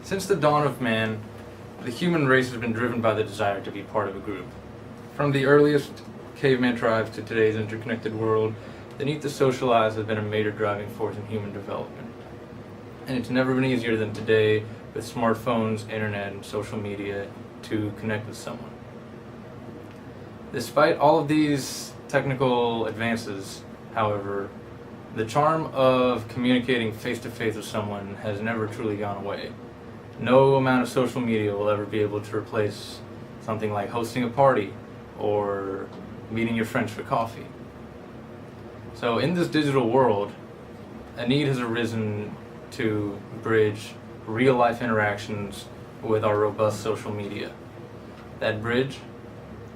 Since the dawn of man, the human race has been driven by the desire to be part of a group. From the earliest caveman tribes to today's interconnected world, the need to socialize has been a major driving force in human development. And it's never been easier than today with smartphones, internet, and social media to connect with someone. Despite all of these technical advances, however, the charm of communicating face-to-face with someone has never truly gone away. No amount of social media will ever be able to replace something like hosting a party or meeting your friends for coffee. So in this digital world, a need has arisen to bridge real-life interactions with our robust social media. That bridge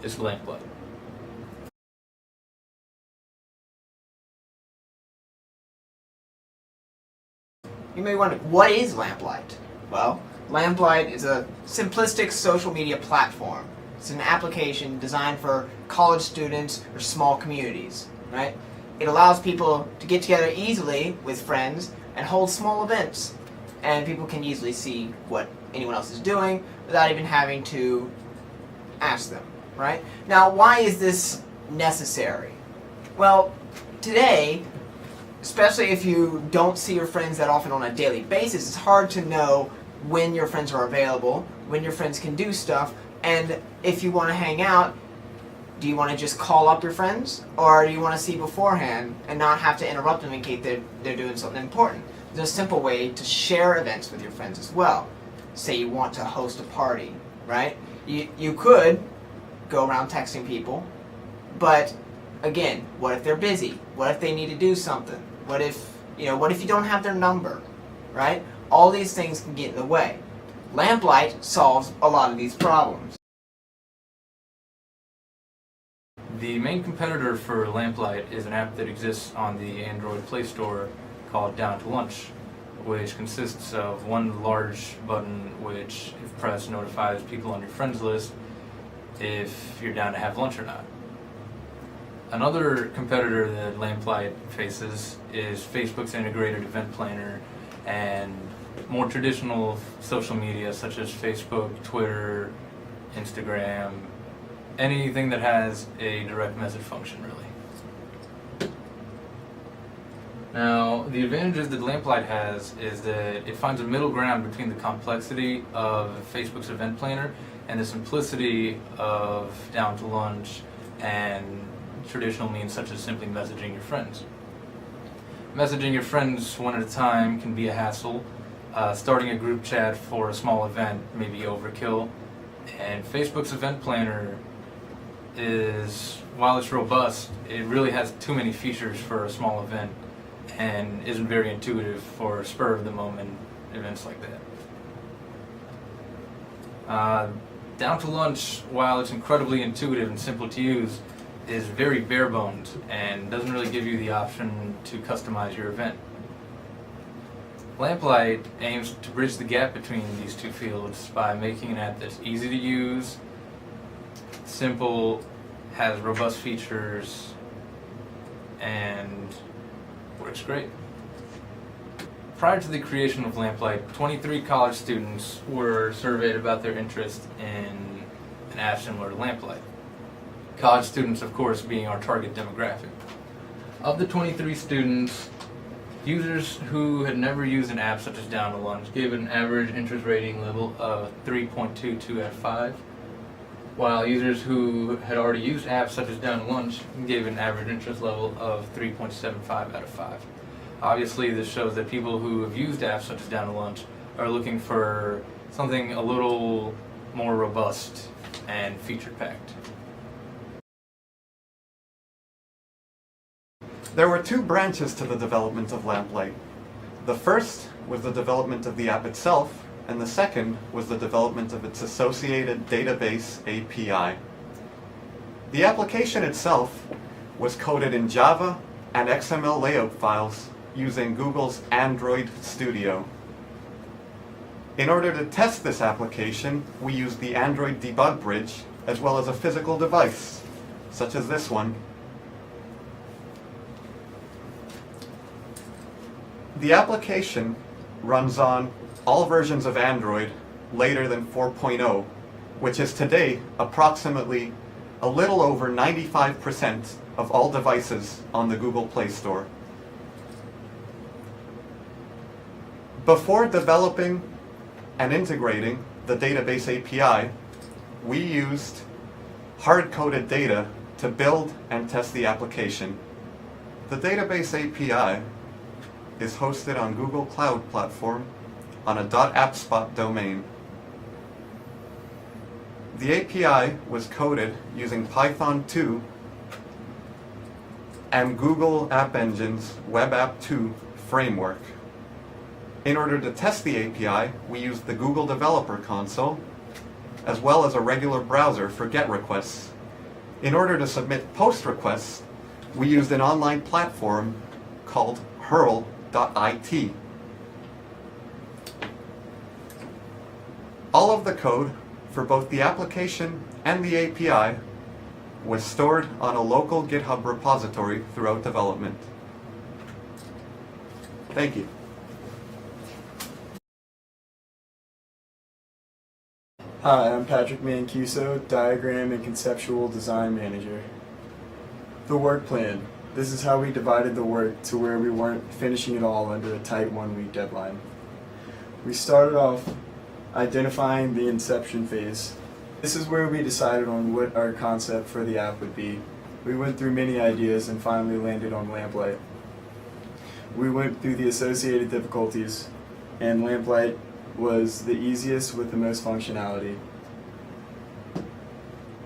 is Lamplight. You may wonder, what is Lamplight? Well, Lamplight is a simplistic social media platform. It's an application designed for college students or small communities, right? It allows people to get together easily with friends and hold small events. And people can easily see what anyone else is doing without even having to ask them, right? Now, why is this necessary? Well, today, especially if you don't see your friends that often on a daily basis, it's hard to know when your friends are available, when your friends can do stuff, and if you want to hang out, do you want to just call up your friends, or do you want to see beforehand and not have to interrupt them in case they're doing something important? There's a simple way to share events with your friends as well. Say you want to host a party, right? You could go around texting people, but again, what if they're busy? What if they need to do something? What if you don't have their number, right? All these things can get in the way. Lamplight solves a lot of these problems. The main competitor for Lamplight is an app that exists on the Android Play Store called Down to Lunch, which consists of one large button which, if pressed, notifies people on your friends list if you're down to have lunch or not. Another competitor that Lamplight faces is Facebook's integrated event planner and more traditional social media such as Facebook, Twitter, Instagram, anything that has a direct message function, really. Now, the advantages that Lamplight has is that it finds a middle ground between the complexity of Facebook's event planner and the simplicity of Down to Lunch and traditional means such as simply messaging your friends. Messaging your friends one at a time can be a hassle. Starting a group chat for a small event may be overkill. And Facebook's event planner is, while it's robust, it really has too many features for a small event and isn't very intuitive for spur-of-the-moment events like that. Down to Lunch, while it's incredibly intuitive and simple to use, is very bare-boned and doesn't really give you the option to customize your event. Lamplight aims to bridge the gap between these two fields by making an app that's easy to use, simple, has robust features, and works great. Prior to the creation of Lamplight, 23 college students were surveyed about their interest in an app similar to Lamplight. College students, of course, being our target demographic. Of the 23 students, users who had never used an app such as Down to Lunch gave an average interest rating level of 3.22 out of 5, while users who had already used apps such as Down to Lunch gave an average interest level of 3.75 out of 5. Obviously, this shows that people who have used apps such as Down to Lunch are looking for something a little more robust and feature-packed. There were two branches to the development of Lamplight. The first was the development of the app itself, and the second was the development of its associated database API. The application itself was coded in Java and XML layout files using Google's Android Studio. In order to test this application, we used the Android debug bridge as well as a physical device, such as this one. The application runs on all versions of Android later than 4.0, which is today approximately a little over 95% of all devices on the Google Play Store. Before developing and integrating the database API, we used hard-coded data to build and test the application. The database API is hosted on Google Cloud Platform on a .appspot domain. The API was coded using Python 2 and Google App Engine's Web App 2 framework. In order to test the API, we used the Google Developer Console, as well as a regular browser for GET requests. In order to submit POST requests, we used an online platform called hurl.it. All of the code for both the application and the API was stored on a local GitHub repository throughout development. Thank you. Hi, I'm Patrick Mancuso, Diagram and Conceptual Design Manager. The work plan. This is how we divided the work to where we weren't finishing it all under a tight 1-week deadline. We started off identifying the inception phase. This is where we decided on what our concept for the app would be. We went through many ideas and finally landed on Lamplight. We went through the associated difficulties, and Lamplight was the easiest with the most functionality.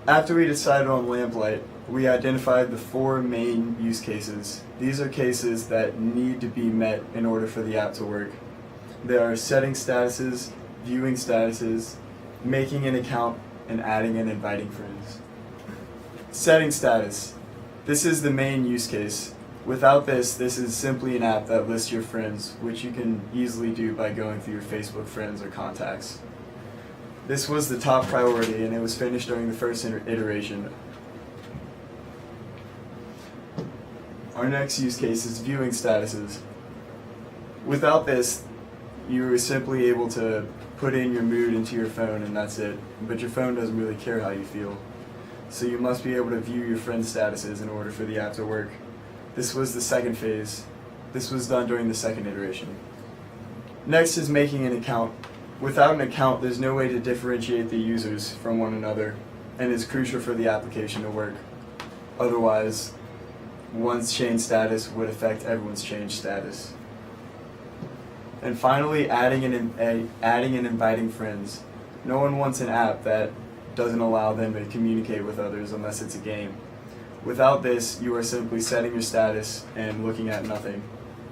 After we decided on Lamplight, we identified the 4 main use cases. These are cases that need to be met in order for the app to work. There are setting statuses, viewing statuses, making an account, and adding and inviting friends. Setting status. This is the main use case. Without this, this is simply an app that lists your friends, which you can easily do by going through your Facebook friends or contacts. This was the top priority, and it was finished during the first iteration. Our next use case is viewing statuses. Without this, you were simply able to put in your mood into your phone and that's it, but your phone doesn't really care how you feel. So you must be able to view your friends' statuses in order for the app to work. This was the second phase. This was done during the second iteration. Next is making an account. Without an account, there's no way to differentiate the users from one another, and it's crucial for the application to work. Otherwise, one's change status would affect everyone's change status. And finally, adding and inviting friends. No one wants an app that doesn't allow them to communicate with others unless it's a game. Without this, you are simply setting your status and looking at nothing.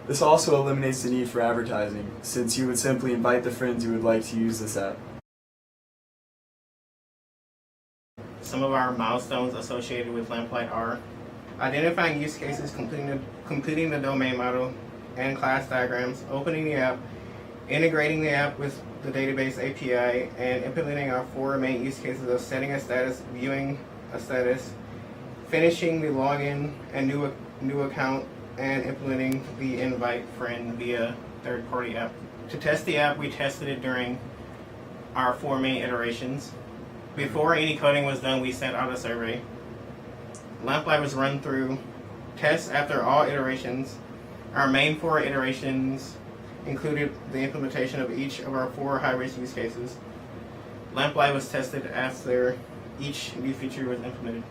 This also eliminates the need for advertising, since you would simply invite the friends who would like to use this app. Some of our milestones associated with Lamplight are identifying use cases, completing the domain model and class diagrams, opening the app, integrating the app with the database API, and implementing our 4 main use cases of setting a status, viewing a status, finishing the login and new account, and implementing the invite friend via third-party app. To test the app, we tested it during our 4 main iterations. Before any coding was done, we sent out a survey. Lamplight was run through tests after all iterations. Our main 4 iterations included the implementation of each of our 4 high-risk use cases. Lamplight was tested after each new feature was implemented.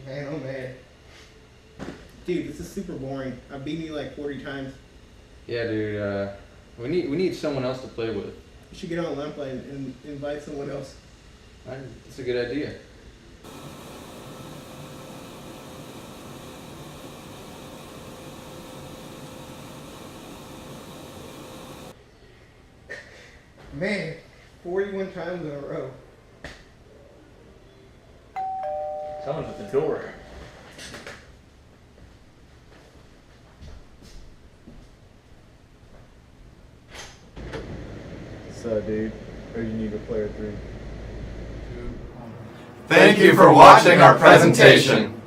Man, oh man. Dude, this is super boring. I've beaten you like 40 times. Yeah, dude. We need someone else to play with. You should get on Lamplight and invite someone else. That's a good idea. Man, 41 times in a row. Someone's at the door. So, dude, or you need a player 3. Thank you for watching our presentation.